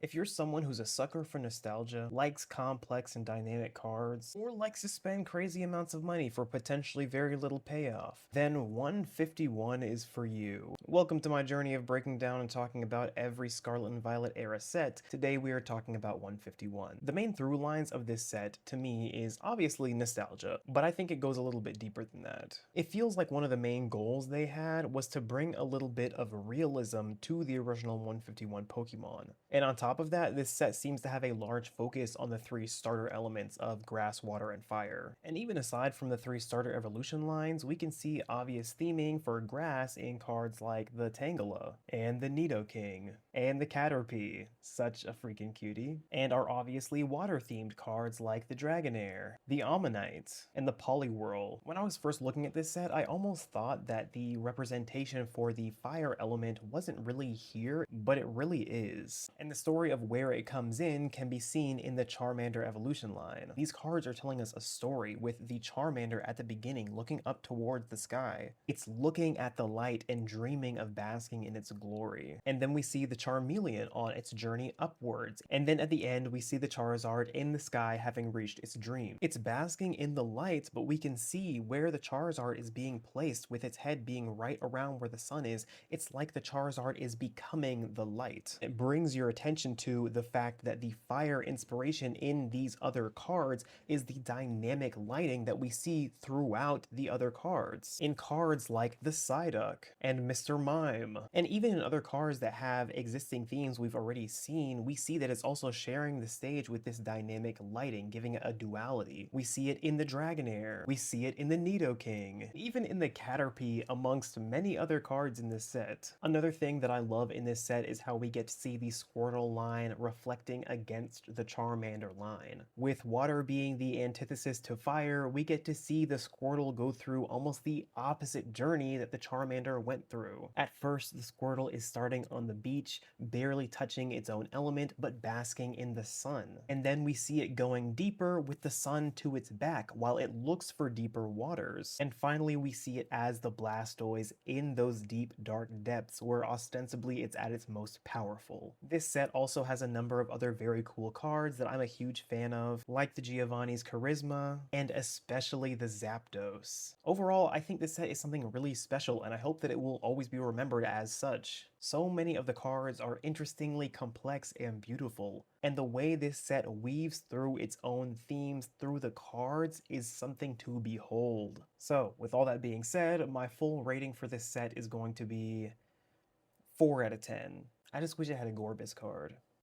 If you're someone who's a sucker for nostalgia, likes complex and dynamic cards, or likes to spend crazy amounts of money for potentially very little payoff, then 151 is for you. Welcome to my journey of breaking down and talking about every Scarlet and Violet era set. Today we are talking about 151. The main through lines of this set, to me, is obviously nostalgia, but I think it goes a little bit deeper than that. It feels like one of the main goals they had was to bring a little bit of realism to the original 151 Pokemon. And on top of that, this set seems to have a large focus on the three starter elements of grass, water, and fire. And even aside from the three starter evolution lines, we can see obvious theming for grass in cards like the Tangela, and the Nidoking, and the Caterpie, such a freaking cutie, and our obviously water-themed cards like the Dragonair, the Ammonite, and the Poliwhirl. When I was first looking at this set, I almost thought that the representation for the fire element wasn't really here, but it really is. And the story of where it comes in can be seen in the Charmander evolution line. These cards are telling us a story with the Charmander at the beginning looking up towards the sky. It's looking at the light and dreaming of basking in its glory. And then we see the Charmeleon on its journey upwards. And then at the end, we see the Charizard in the sky having reached its dream. It's basking in the light, but we can see where the Charizard is being placed with its head being right around where the sun is. It's like the Charizard is becoming the light. It brings your attention to the fact that the fire inspiration in these other cards is the dynamic lighting that we see throughout the other cards. In cards like the Psyduck and Mr. Mime, and even in other cards that have existing themes we've already seen, we see that it's also sharing the stage with this dynamic lighting, giving it a duality. We see it in the Dragonair, we see it in the Nidoking, even in the Caterpie, amongst many other cards in this set. Another thing that I love in this set is how we get to see the Squirtle line reflecting against the Charmander line. With water being the antithesis to fire, we get to see the Squirtle go through almost the opposite journey that the Charmander went through. At first, the Squirtle is starting on the beach, barely touching its own element, but basking in the sun. And then we see it going deeper with the sun to its back while it looks for deeper waters. And finally, we see it as the Blastoise in those deep, dark depths where ostensibly it's at its most powerful. This set also has a number of other very cool cards that I'm a huge fan of, like the Giovanni's Charisma, and especially the Zapdos. Overall, I think this set is something really special, and I hope that it will always be remembered as such. So many of the cards are interestingly complex and beautiful, and the way this set weaves through its own themes through the cards is something to behold. So, with all that being said, my full rating for this set is going to be 4 out of 10. I just wish it had a Gorbis card.